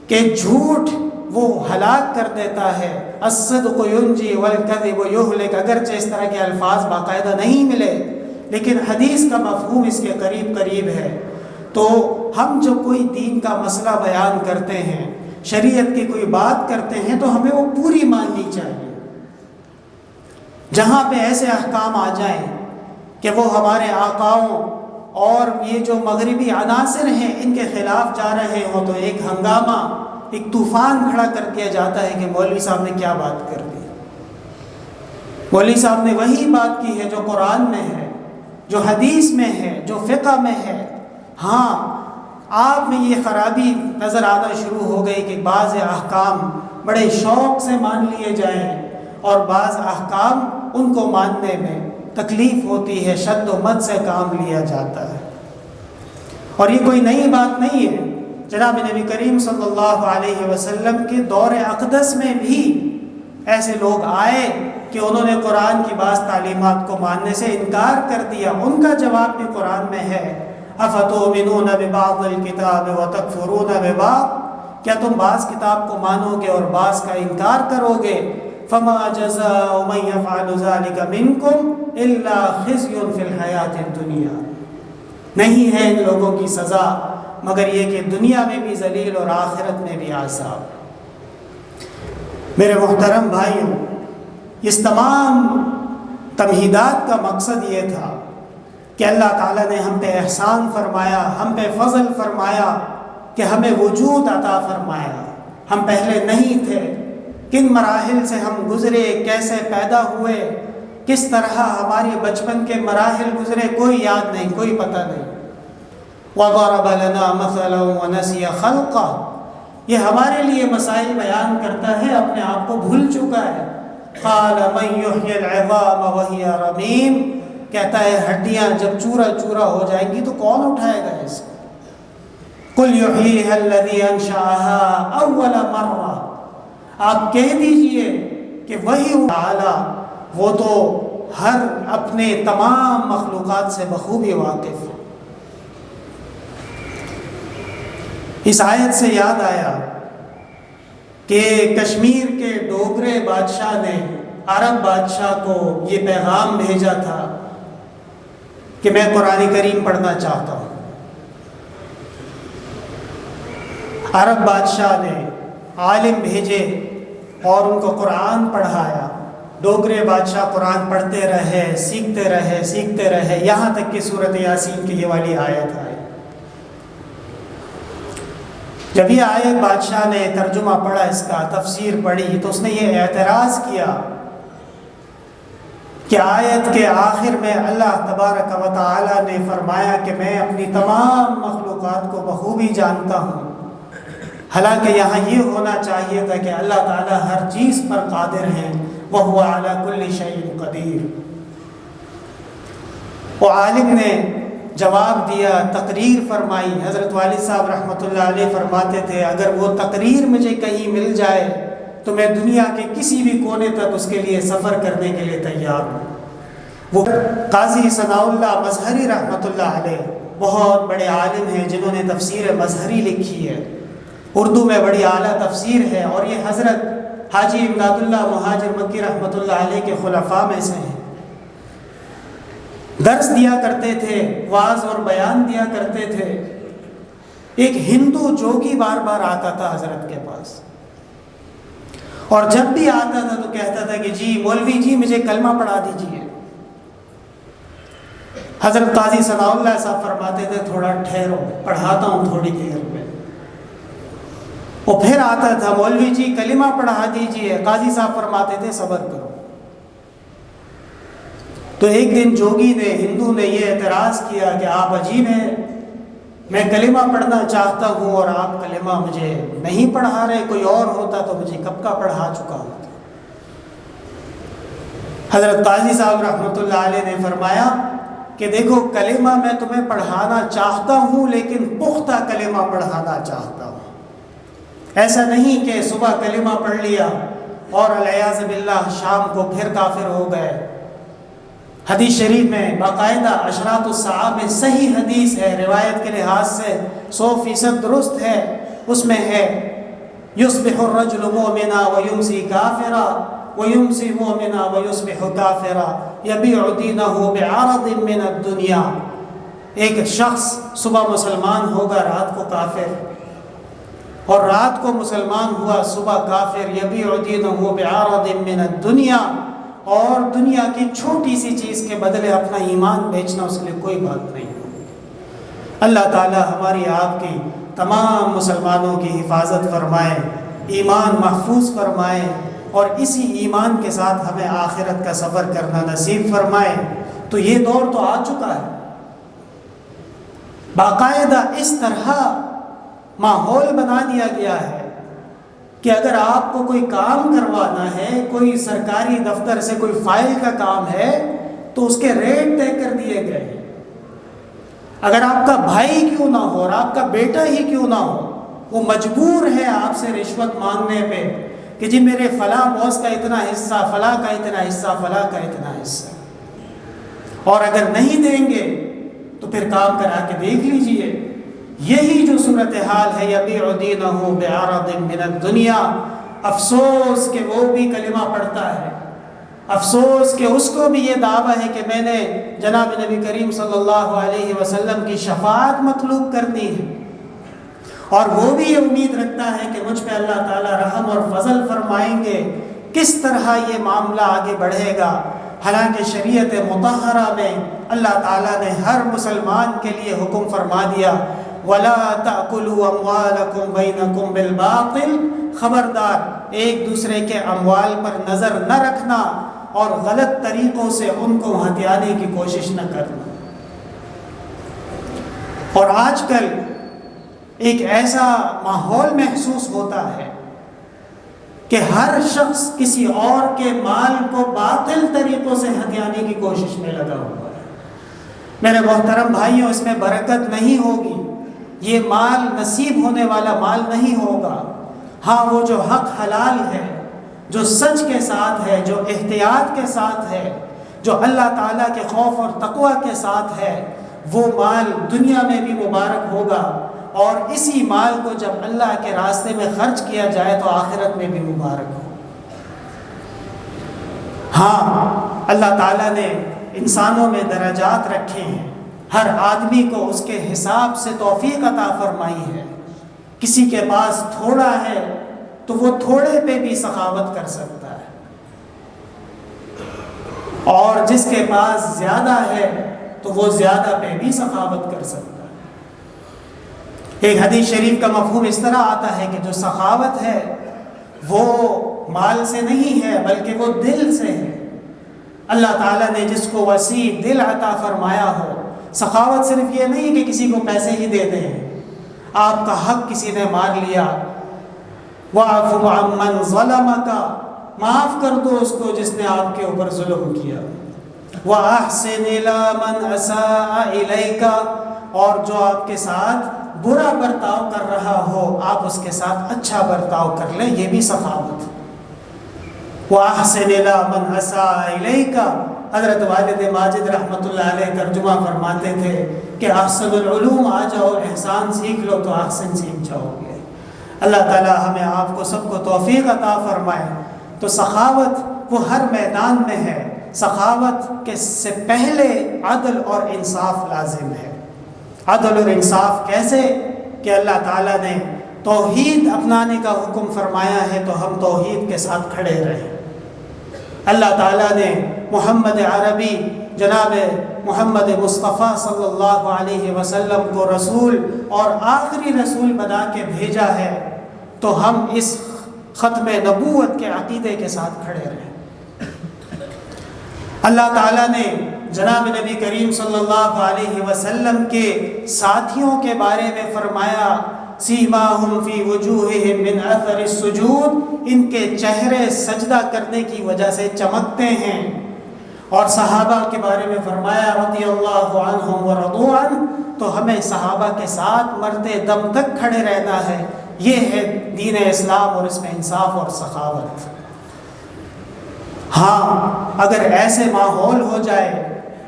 کہ جھوٹ وہ ہلاک کر دیتا ہے، الصدق ینجی والکذب یہلک، اگرچہ اس طرح کے الفاظ باقاعدہ نہیں ملے لیکن حدیث کا مفہوم اس کے قریب قریب ہے۔ تو ہم جو کوئی دین کا مسئلہ بیان کرتے ہیں، شریعت کی کوئی بات کرتے ہیں، تو ہمیں وہ پوری ماننی چاہیے۔ جہاں پہ ایسے احکام آ جائیں کہ وہ ہمارے آقاؤں اور یہ جو مغربی عناصر ہیں ان کے خلاف جا رہے ہوں، تو ایک ہنگامہ، ایک طوفان کھڑا کر دیا جاتا ہے کہ مولوی صاحب نے کیا بات کر دی۔ مولوی صاحب نے وہی بات کی ہے جو قرآن میں ہے، جو حدیث میں ہے، جو فقہ میں ہے۔ ہاں، آپ میں یہ خرابی نظر آنا شروع ہو گئی کہ بعض احکام بڑے شوق سے مان لیے جائیں، اور بعض احکام ان کو ماننے میں تکلیف ہوتی ہے، شد و مد سے کام لیا جاتا ہے۔ اور یہ کوئی نئی بات نہیں ہے، جناب نبی کریم صلی اللہ علیہ وسلم کے دور اقدس میں بھی ایسے لوگ آئے کہ انہوں نے قرآن کی بعض تعلیمات کو ماننے سے انکار کر دیا۔ ان کا جواب بھی قرآن میں ہے، افتؤمنون ببعض الکتاب وتکفرون ببعض، کیا تم بعض کتاب کو مانو گے اور بعض کا انکار کرو گے؟ فما جزاء من يفعل ذلك منكم الا خزي في الحیاة الدنیا، نہیں ہے ان لوگوں کی سزا مگر یہ کہ دنیا میں بھی ذلیل اور آخرت میں بھی عذاب۔ میرے محترم بھائیوں، اس تمام تمہیدات کا مقصد یہ تھا کہ اللہ تعالیٰ نے ہم پہ احسان فرمایا، ہم پہ فضل فرمایا کہ ہمیں وجود عطا فرمایا۔ ہم پہلے نہیں تھے، کن مراحل سے ہم گزرے، کیسے پیدا ہوئے، کس طرح ہماری بچپن کے مراحل گزرے، کوئی یاد نہیں، کوئی پتہ نہیں۔ وَضَرَبَ لَنَا مَثَلًا وَنَسِيَ خَلْقَهُ، یہ ہمارے لیے مسائل بیان کرتا ہے، اپنے آپ کو بھول چکا ہے۔ قَالَ مَنْ يُحْيِي الْعِظَامَ وَهِيَ رَمِيمٌ، کہتا ہے ہڈیاں جب چورا چورا ہو جائیں گی تو کون اٹھائے گا اس کو؟ قُلْ يُحْيِيهَا الَّذِي أَنشَأَهَا أَوَّلَ مَرَّةٍ، آپ کہہ دیجئے کہ وہی تعالی، وہ تو ہر اپنے تمام مخلوقات سے بخوبی واقف ہے۔ اس آیت سے یاد آیا کہ کشمیر کے ڈوگرے بادشاہ نے عرب بادشاہ کو یہ پیغام بھیجا تھا کہ میں قرآن کریم پڑھنا چاہتا ہوں۔ عرب بادشاہ نے عالم بھیجے اور ان کو قرآن پڑھایا۔ ڈوگرے بادشاہ قرآن پڑھتے رہے، سیکھتے رہے، یہاں تک کہ سورۃ یاسین کی یہ والی آیت آئی۔ جب یہ آیت بادشاہ نے ترجمہ پڑھا، اس کا تفسیر پڑھی، تو اس نے یہ اعتراض کیا کہ آیت کے آخر میں اللہ تبارک و تعالی نے فرمایا کہ میں اپنی تمام مخلوقات کو بخوبی جانتا ہوں، حالانکہ یہاں یہ ہونا چاہیے تھا کہ اللہ تعالی ہر چیز پر قادر ہیں، وَهُوَ عَلَى كُلِّ شَيْءٍ قَدِيرٌ۔ وہ عالم نے جواب دیا، تقریر فرمائی۔ حضرت والد صاحب رحمۃ اللہ علیہ فرماتے تھے اگر وہ تقریر مجھے کہیں مل جائے تو میں دنیا کے کسی بھی کونے تک اس کے لیے سفر کرنے کے لیے تیار ہوں۔ وہ قاضی ثناء اللہ مظہری رحمۃ اللہ علیہ بہت بڑے عالم ہیں جنہوں نے تفسیر مظہری لکھی ہے، اردو میں بڑی اعلیٰ تفسیر ہے، اور یہ حضرت حاجی امداد اللہ مہاجر مکی رحمۃ اللہ علیہ کے خلفاء میں سے ہیں۔ درس دیا کرتے تھے، واعظ اور بیان دیا کرتے تھے۔ ایک ہندو جوگی بار بار آتا تھا حضرت کے پاس، اور جب بھی آتا تھا تو کہتا تھا کہ جی مولوی جی مجھے کلمہ پڑھا دیجیے۔ حضرت قاضی ثناء اللہ صاحب فرماتے تھے تھوڑا ٹھہرو، پڑھاتا ہوں تھوڑی دیر میں۔ وہ پھر آتا تھا، مولوی جی کلمہ پڑھا دیجیے۔ قاضی صاحب فرماتے تھے صبر کرو۔ تو ایک دن جوگی نے، ہندو نے یہ اعتراض کیا کہ آپ عجیب ہیں، میں کلمہ پڑھنا چاہتا ہوں اور آپ کلمہ مجھے نہیں پڑھا رہے، کوئی اور ہوتا تو مجھے کب کا پڑھا چکا ہوتا۔ حضرت قاضی صاحب رحمۃ اللہ علیہ نے فرمایا کہ دیکھو کلمہ میں تمہیں پڑھانا چاہتا ہوں، لیکن پختہ کلمہ پڑھانا چاہتا ہوں۔ ایسا نہیں کہ صبح کلمہ پڑھ لیا اور العیاذ باللہ شام کو پھر کافر ہو گئے۔ حدیث شریف میں باقاعدہ اشراط الساعہ میں صحیح حدیث ہے، روایت کے لحاظ سے 100% درست ہے، اس میں ہے یصبح الرجل مؤمنا ویمسی کافرا ویمسی مؤمنا ویصبح کافرا یبیع دینہ بعرض من الدنیا۔ ایک شخص صبح مسلمان ہوگا، رات کو کافر، اور رات کو مسلمان ہوا، صبح کافر۔ یبیع دینہ بعرض من الدنیا، اور دنیا کی چھوٹی سی چیز کے بدلے اپنا ایمان بیچنا اس کے لیے کوئی بات نہیں ہے۔ اللہ تعالی ہماری آپ کی تمام مسلمانوں کی حفاظت فرمائے، ایمان محفوظ فرمائے، اور اسی ایمان کے ساتھ ہمیں آخرت کا سفر کرنا نصیب فرمائے۔ تو یہ دور تو آ چکا ہے، باقاعدہ اس طرح ماحول بنا دیا گیا ہے کہ اگر آپ کو کوئی کام کروانا ہے، کوئی سرکاری دفتر سے کوئی فائل کا کام ہے تو اس کے ریٹ طے کر دیے گئے ہیں۔ اگر آپ کا بھائی کیوں نہ ہو اور آپ کا بیٹا ہی کیوں نہ ہو، وہ مجبور ہے آپ سے رشوت مانگنے پہ کہ جی میرے فلاں باس کا اتنا حصہ، فلاں کا اتنا حصہ، فلاں کا اتنا حصہ، اور اگر نہیں دیں گے تو پھر کام کرا کے دیکھ لیجئے۔ یہی جو صورتحال ہے، یبیع دینہ بعرض من الدنیا۔ افسوس کہ وہ بھی کلمہ پڑھتا ہے، افسوس کہ اس کو بھی یہ دعویٰ ہے کہ میں نے جناب نبی کریم صلی اللہ علیہ وسلم کی شفاعت مطلوب کرنی ہے، اور وہ بھی یہ امید رکھتا ہے کہ مجھ پہ اللہ تعالیٰ رحم اور فضل فرمائیں گے۔ کس طرح یہ معاملہ آگے بڑھے گا؟ حالانکہ شریعت مطہرہ میں اللہ تعالیٰ نے ہر مسلمان کے لیے حکم فرما دیا، وَلَا تَأْكُلُوا أَمْوَالَكُمْ بَيْنَكُمْ بِالْبَاطِلِ، خبردار ایک دوسرے کے اموال پر نظر نہ رکھنا اور غلط طریقوں سے ان کو ہتھیانے کی کوشش نہ کرنا۔ اور آج کل ایک ایسا ماحول محسوس ہوتا ہے کہ ہر شخص کسی اور کے مال کو باطل طریقوں سے ہتھیانے کی کوشش میں لگا ہوا ہے۔ میرے محترم بھائیوں، اس میں برکت نہیں ہوگی، یہ مال نصیب ہونے والا مال نہیں ہوگا۔ ہاں، وہ جو حق حلال ہے، جو سچ کے ساتھ ہے، جو احتیاط کے ساتھ ہے، جو اللہ تعالیٰ کے خوف اور تقوی کے ساتھ ہے، وہ مال دنیا میں بھی مبارک ہوگا، اور اسی مال کو جب اللہ کے راستے میں خرچ کیا جائے تو آخرت میں بھی مبارک ہو۔ ہاں، اللہ تعالیٰ نے انسانوں میں درجات رکھے ہیں، ہر آدمی کو اس کے حساب سے توفیق عطا فرمائی ہے۔ کسی کے پاس تھوڑا ہے تو وہ تھوڑے پہ بھی سخاوت کر سکتا ہے، اور جس کے پاس زیادہ ہے تو وہ زیادہ پہ بھی سخاوت کر سکتا ہے۔ ایک حدیث شریف کا مفہوم اس طرح آتا ہے کہ جو سخاوت ہے وہ مال سے نہیں ہے بلکہ وہ دل سے ہے۔ اللہ تعالیٰ نے جس کو وسیع دل عطا فرمایا ہو، سخاوت صرف یہ نہیں کہ کسی کو پیسے ہی دے دیں، آپ کا حق کسی نے مار لیا، وَاعْفُ عَمَّنْ ظَلَمَكَ، معاف کر دو اس کو جس نے آپ کے اوپر ظلم کیا، وَأَحْسِنْ إِلَىٰ مَنْ أَسَاءَ إِلَيْكَ، اور جو آپ کے ساتھ برا برتاؤ کر رہا ہو آپ اس کے ساتھ اچھا برتاؤ کر لیں، یہ بھی سخاوت۔ وَأَحْسِنْ إِلَىٰ مَنْ أَسَاءَ إِلَيْكَ، حضرت والد ماجد رحمۃ اللہ علیہ ترجمہ فرماتے تھے کہ احسن العلوم آ جاؤ، احسان سیکھ لو تو احسن سیکھ جاؤ گے۔ اللہ تعالیٰ ہمیں آپ کو سب کو توفیق عطا فرمائے۔ تو سخاوت وہ ہر میدان میں ہے، سخاوت کے سے پہلے عدل اور انصاف لازم ہے۔ عدل اور انصاف کیسے؟ کہ اللہ تعالیٰ نے توحید اپنانے کا حکم فرمایا ہے تو ہم توحید کے ساتھ کھڑے رہیں۔ اللہ تعالیٰ نے محمد عربی جناب محمد مصطفیٰ صلی اللہ علیہ وسلم کو رسول اور آخری رسول بنا کے بھیجا ہے، تو ہم اس ختم نبوت کے عقیدے کے ساتھ کھڑے رہیں۔ اللہ تعالیٰ نے جناب نبی کریم صلی اللہ علیہ وسلم کے ساتھیوں کے بارے میں فرمایا سیماہم فی وجوہہم من اثر السجود، ان کے چہرے سجدہ کرنے کی وجہ سے چمکتے ہیں۔ اور صحابہ کے بارے میں فرمایا رضی اللہ عنہم ورضوا عنہ، تو ہمیں صحابہ کے ساتھ مرتے دم تک کھڑے رہنا ہے۔ یہ ہے دین اسلام اور اس میں انصاف اور سخاوت۔ ہاں، اگر ایسے ماحول ہو جائے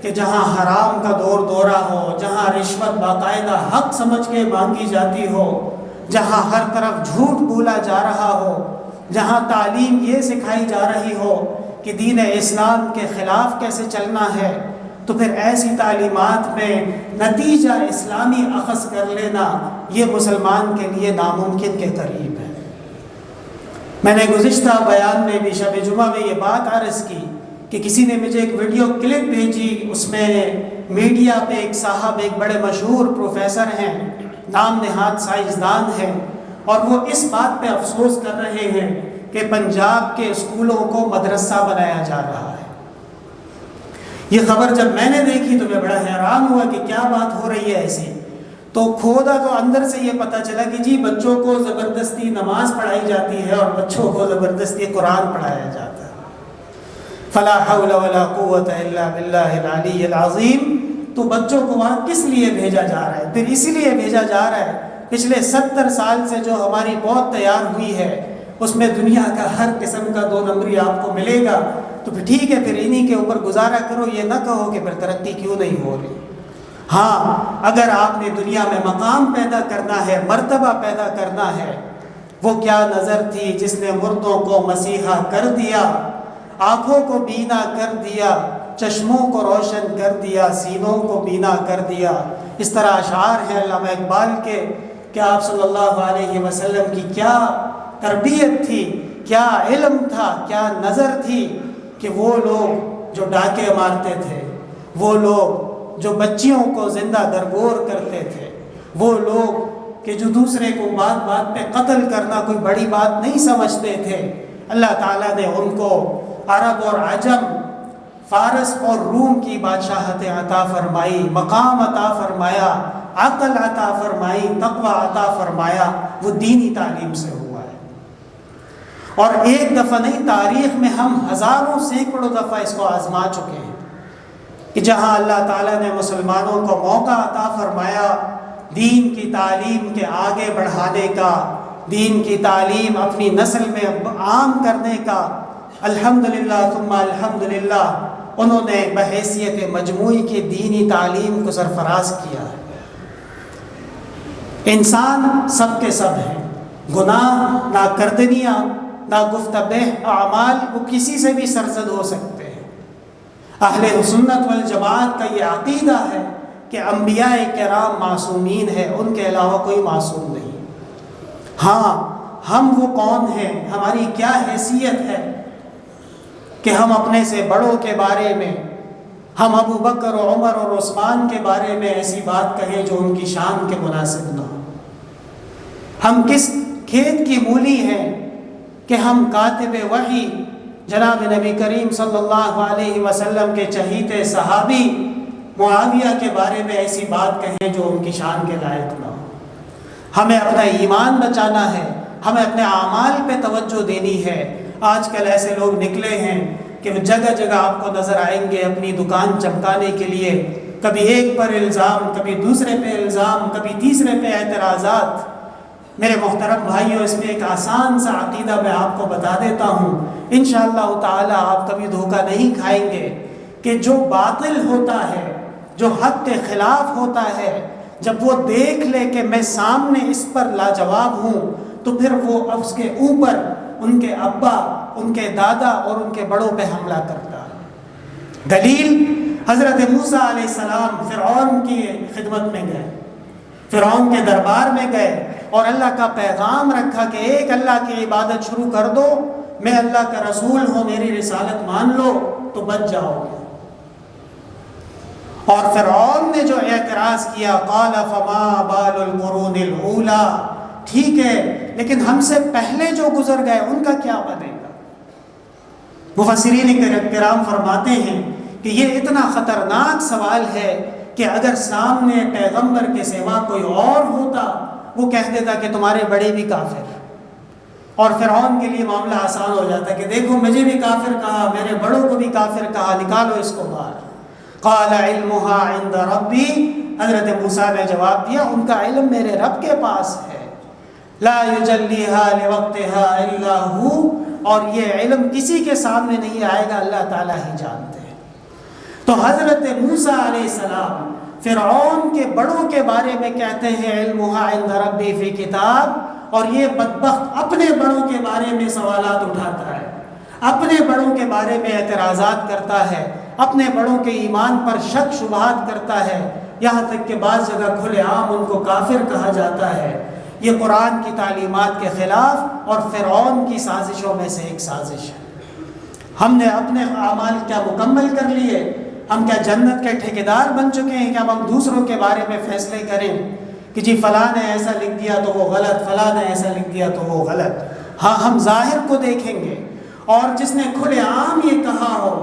کہ جہاں حرام کا دور دورہ ہو، جہاں رشوت باقاعدہ حق سمجھ کے مانگی جاتی ہو، جہاں ہر طرف جھوٹ بولا جا رہا ہو، جہاں تعلیم یہ سکھائی جا رہی ہو کہ دین اسلام کے خلاف کیسے چلنا ہے، تو پھر ایسی تعلیمات میں نتیجہ اسلامی اخذ کر لینا یہ مسلمان کے لیے ناممکن کے قریب ہے۔ میں نے گزشتہ بیان میں بھی شب جمعہ میں یہ بات عرض کی کہ کسی نے مجھے ایک ویڈیو کلپ بھیجی، اس میں میڈیا پہ ایک صاحب ایک بڑے مشہور پروفیسر ہیں، نام نہاد سائنسدان ہیں، اور وہ اس بات پہ افسوس کر رہے ہیں کہ پنجاب کے اسکولوں کو مدرسہ بنایا جا رہا ہے۔ یہ خبر جب میں نے دیکھی تو میں بڑا حیران ہوا کہ کیا بات ہو رہی ہے ایسی۔ تو کھودا تو اندر سے یہ پتہ چلا کہ جی بچوں کو زبردستی نماز پڑھائی جاتی ہے اور بچوں کو زبردستی قرآن پڑھایا جاتا ہے۔ فلا حول ولا قوت الا باللہ العلی العظیم۔ تو بچوں کو وہاں کس لیے بھیجا جا رہا ہے؟ پھر اسی لیے بھیجا جا رہا ہے پچھلے 70 سال سے جو ہماری بہت تیار ہوئی ہے اس میں دنیا کا ہر قسم کا 2 نمبری آپ کو ملے گا، تو پھر ٹھیک ہے، پھر انہی کے اوپر گزارا کرو، یہ نہ کہو کہ پھر ترقی کیوں نہیں ہو رہی۔ ہاں، اگر آپ نے دنیا میں مقام پیدا کرنا ہے، مرتبہ پیدا کرنا ہے، وہ کیا نظر تھی جس نے مردوں کو مسیحا کر دیا، آنکھوں کو بینا کر دیا، چشموں کو روشن کر دیا، سینوں کو بینا کر دیا۔ اس طرح اشعار ہیں علامہ اقبال کے کہ آپ صلی اللہ علیہ وسلم کی کیا تربیت تھی، کیا علم تھا، کیا نظر تھی کہ وہ لوگ جو ڈاکے مارتے تھے، وہ لوگ جو بچیوں کو زندہ درگور کرتے تھے، وہ لوگ کہ جو دوسرے کو بات بات پہ قتل کرنا کوئی بڑی بات نہیں سمجھتے تھے، اللہ تعالیٰ نے ان کو عرب اور عجم، فارس اور روم کی بادشاہت عطا فرمائی، مقام عطا فرمایا، عقل عطا فرمائی، تقوی عطا فرمایا۔ وہ دینی تعلیم سے ہوا ہے، اور ایک دفعہ نہیں، تاریخ میں ہم ہزاروں سینکڑوں دفعہ اس کو آزما چکے ہیں کہ جہاں اللہ تعالیٰ نے مسلمانوں کو موقع عطا فرمایا دین کی تعلیم کے آگے بڑھانے کا، دین کی تعلیم اپنی نسل میں عام کرنے کا، الحمدللہ ثم الحمدللہ انہوں نے بحیثیت مجموعی کی دینی تعلیم کو سرفراز کیا ہے۔ انسان سب کے سب ہیں، گناہ، ناکردنیاں، ناگفتبہ اعمال وہ کسی سے بھی سرزد ہو سکتے ہیں۔ اہل سنت والجماعت کا یہ عقیدہ ہے کہ انبیاء کرام معصومین ہیں، ان کے علاوہ کوئی معصوم نہیں۔ ہاں، ہم وہ کون ہیں، ہماری کیا حیثیت ہے کہ ہم اپنے سے بڑوں کے بارے میں، ہم ابو بکر و عمر اور عثمان کے بارے میں ایسی بات کہیں جو ان کی شان کے مناسب نہ ہو۔ ہم کس کھیت کی مولی ہیں کہ ہم کاتب وحی جناب نبی کریم صلی اللہ علیہ وسلم کے چہیتے صحابی معاویہ کے بارے میں ایسی بات کہیں جو ان کی شان کے لائق نہ ہو۔ ہمیں اپنا ایمان بچانا ہے، ہمیں اپنے اعمال پہ توجہ دینی ہے۔ آج کل ایسے لوگ نکلے ہیں کہ جگہ جگہ آپ کو نظر آئیں گے اپنی دکان چمکانے کے لیے، کبھی ایک پر الزام، کبھی دوسرے پہ الزام، کبھی تیسرے پہ اعتراضات۔ میرے محترم بھائیوں، اس میں ایک آسان سا عقیدہ میں آپ کو بتا دیتا ہوں، انشاءاللہ تعالی آپ کبھی دھوکہ نہیں کھائیں گے کہ جو باطل ہوتا ہے، جو حق کے خلاف ہوتا ہے، جب وہ دیکھ لے کہ میں سامنے اس پر لاجواب ہوں، تو پھر وہ اس کے اوپر ان کے ابا، ان کے دادا اور ان کے بڑوں پہ حملہ کرتا ہے۔ دلیل، حضرت موسیٰ علیہ السلام فرعون کی خدمت میں گئے، فرعون کے دربار میں گئے اور اللہ کا پیغام رکھا کہ ایک اللہ کی عبادت شروع کر دو، میں اللہ کا رسول ہوں، میری رسالت مان لو تو بچ جاؤ گے۔ اور فرعون نے جو اعتراض کیا، قال فما بال القرون الاولی، ٹھیک ہے لیکن ہم سے پہلے جو گزر گئے ان کا کیا بنے گا؟ مفسرین کرام فرماتے ہیں کہ یہ اتنا خطرناک سوال ہے کہ اگر سامنے پیغمبر کے سوا کوئی اور ہوتا وہ کہہ دیتا کہ تمہارے بڑے بھی کافر، اور فرعون کے لیے معاملہ آسان ہو جاتا کہ دیکھو مجھے بھی کافر کہا، میرے بڑوں کو بھی کافر کہا، نکالو اس کو باہر۔ قال علمها عند ربی، حضرت موسیٰ نے جواب دیا ان کا علم میرے رب کے پاس ہے، لا یجلیها لوقتها الا هو، اور یہ علم کسی کے سامنے نہیں آئے گا، اللہ تعالیٰ ہی جانتے ہیں۔ تو حضرت موسیٰ علیہ السلام فرعون کے بڑوں کے بارے میں کہتے ہیں علمها عند ربی فی کتاب، اور یہ بدبخت اپنے بڑوں کے بارے میں سوالات اٹھاتا ہے، اپنے بڑوں کے بارے میں اعتراضات کرتا ہے، اپنے بڑوں کے ایمان پر شک شبہات کرتا ہے، یہاں تک کہ بعض جگہ کھلے عام ان کو کافر کہا جاتا ہے۔ یہ قرآن کی تعلیمات کے خلاف اور فرعون کی سازشوں میں سے ایک سازش ہے۔ ہم نے اپنے اعمال کیا مکمل کر لیے؟ ہم کیا جنت کے ٹھیکیدار بن چکے ہیں کہ اب ہم دوسروں کے بارے میں فیصلے کریں کہ جی فلاں نے ایسا لکھ دیا تو وہ غلط، فلاں نے ایسا لکھ دیا تو وہ غلط؟ ہاں، ہم ظاہر کو دیکھیں گے، اور جس نے کھلے عام یہ کہا ہو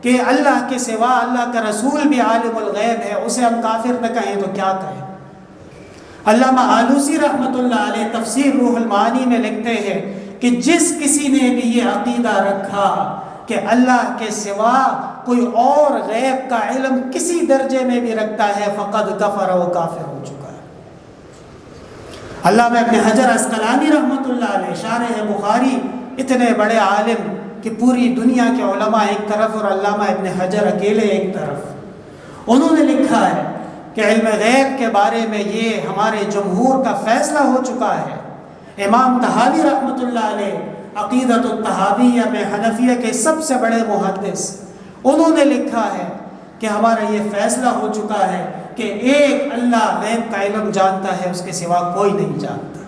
کہ اللہ کے سوا اللہ کا رسول بھی عالم الغیب ہے، اسے ہم کافر نہ کہیں تو کیا کہیں؟ علامہ آلوسی رحمۃ اللہ علیہ تفسیر روح المعانی میں لکھتے ہیں کہ جس کسی نے بھی یہ عقیدہ رکھا کہ اللہ کے سوا کوئی اور غیب کا علم کسی درجے میں بھی رکھتا ہے فقد کفر، وہ کافر ہو چکا ہے۔ علامہ ابن حجر عسقلانی رحمۃ اللہ علیہ شارح بخاری، اتنے بڑے عالم کہ پوری دنیا کے علماء ایک طرف اور علامہ ابن حجر اکیلے ایک طرف، انہوں نے لکھا ہے کہ علم غیب کے بارے میں یہ ہمارے جمہور کا فیصلہ ہو چکا ہے۔ امام طحاوی رحمۃ اللہ علیہ عقیدۃ الطحاویہ میں حنفیہ کے سب سے بڑے محدث، انہوں نے لکھا ہے کہ ہمارا یہ فیصلہ ہو چکا ہے کہ ایک اللہ غیب کا علم جانتا ہے، اس کے سوا کوئی نہیں جانتا۔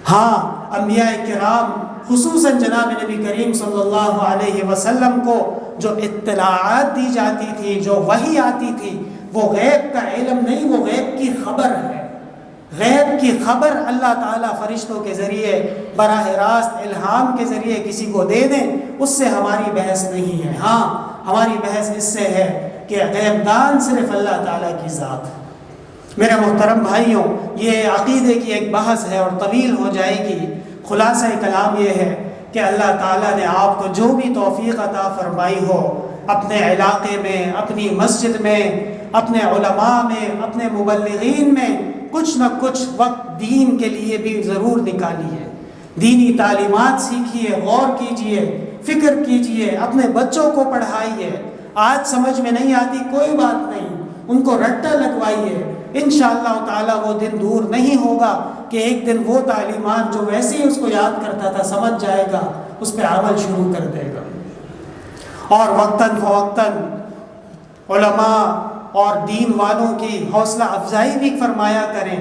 ہاں، انبیاء کرام خصوصاً جناب نبی کریم صلی اللہ علیہ وسلم کو جو اطلاعات دی جاتی تھی، جو وحی آتی تھی، وہ غیب کا علم نہیں، وہ غیب کی خبر ہے۔ غیب کی خبر اللہ تعالیٰ فرشتوں کے ذریعے براہ راست الہام کے ذریعے کسی کو دے دیں، اس سے ہماری بحث نہیں ہے۔ ہاں، ہماری بحث اس سے ہے کہ غیب دان صرف اللہ تعالیٰ کی ذات ہے۔ میرے محترم بھائیوں، یہ عقیدے کی ایک بحث ہے اور طویل ہو جائے گی۔ خلاصہ کلام یہ ہے کہ اللہ تعالیٰ نے آپ کو جو بھی توفیق عطا فرمائی ہو، اپنے علاقے میں، اپنی مسجد میں، اپنے علماء میں، اپنے مبلغین میں کچھ نہ کچھ وقت دین کے لیے بھی ضرور نکالیے، دینی تعلیمات سیکھیے، غور کیجئے، فکر کیجئے، اپنے بچوں کو پڑھائیے۔ آج سمجھ میں نہیں آتی کوئی بات نہیں، ان کو رٹا لگوائیے، انشاءاللہ تعالیٰ وہ دن دور نہیں ہوگا کہ ایک دن وہ تعلیمات جو ویسے ہی اس کو یاد کرتا تھا سمجھ جائے گا، اس پہ عمل شروع کر دے گا۔ اور وقتاً فوقتاً علماء اور دین والوں کی حوصلہ افزائی بھی فرمایا کریں۔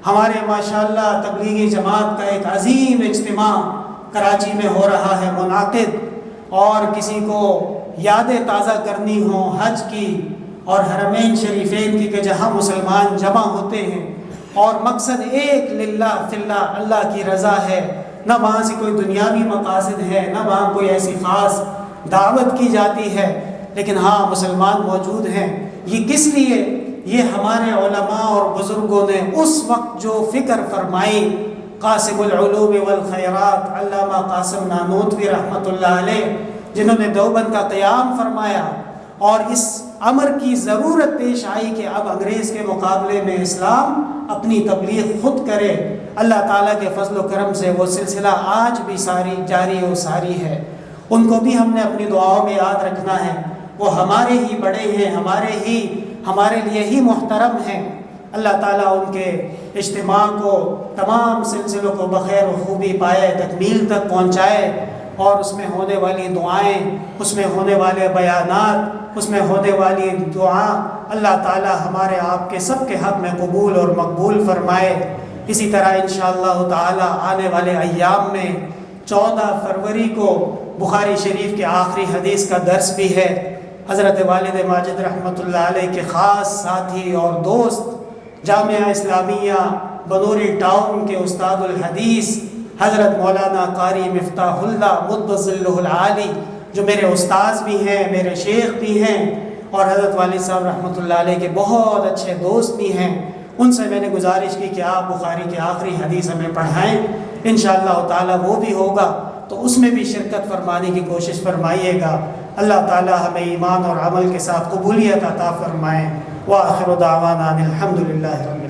ہمارے ماشاءاللہ تبلیغی جماعت کا ایک عظیم اجتماع کراچی میں ہو رہا ہے منعقد، اور کسی کو یادیں تازہ کرنی ہوں حج کی اور حرمین شریفین کی کہ جہاں مسلمان جمع ہوتے ہیں اور مقصد ایک للہ فی اللہ، اللہ کی رضا ہے، نہ وہاں سے کوئی دنیاوی مقاصد ہے، نہ وہاں کوئی ایسی خاص دعوت کی جاتی ہے، لیکن ہاں مسلمان موجود ہیں۔ یہ کس لیے؟ یہ ہمارے علماء اور بزرگوں نے اس وقت جو فکر فرمائی، قاسم العلوم والخیرات علامہ قاسم نانوتوی رحمۃ اللہ علیہ، جنہوں نے دیوبند کا قیام فرمایا، اور اس امر کی ضرورت پیش آئی کہ اب انگریز کے مقابلے میں اسلام اپنی تبلیغ خود کرے۔ اللہ تعالیٰ کے فضل و کرم سے وہ سلسلہ آج بھی جاری و ساری ہے۔ ان کو بھی ہم نے اپنی دعاؤں میں یاد رکھنا ہے، وہ ہمارے ہی بڑے ہیں، ہمارے لیے ہی محترم ہیں۔ اللہ تعالیٰ ان کے اجتماع کو، تمام سلسلوں کو بخیر و خوبی پائے، تکمیل تک پہنچائے۔ اور اس میں ہونے والی دعائیں، اس میں ہونے والے بیانات، اس میں ہونے والی دعا اللہ تعالی ہمارے آپ کے سب کے حق میں قبول اور مقبول فرمائے۔ اسی طرح انشاءاللہ تعالی آنے والے ایام میں 14 فروری کو بخاری شریف کے آخری حدیث کا درس بھی ہے۔ حضرت والد ماجد رحمۃ اللہ علیہ کے خاص ساتھی اور دوست، جامعہ اسلامیہ بنوری ٹاؤن کے استاد الحدیث حضرت مولانا قاری مفتاح اللہ مدد ظلہ العالی، جو میرے استاذ بھی ہیں، میرے شیخ بھی ہیں، اور حضرت والد صاحب رحمۃ اللہ علیہ کے بہت اچھے دوست بھی ہیں، ان سے میں نے گزارش کی کہ آپ بخاری کی آخری حدیث ہمیں پڑھائیں۔ انشاءاللہ تعالی وہ بھی ہوگا، تو اس میں بھی شرکت فرمانے کی کوشش فرمائیے گا۔ اللہ تعالی ہمیں ایمان اور عمل کے ساتھ قبولیت عطا فرمائیں۔ وآخر دعوانا الحمدللہ رب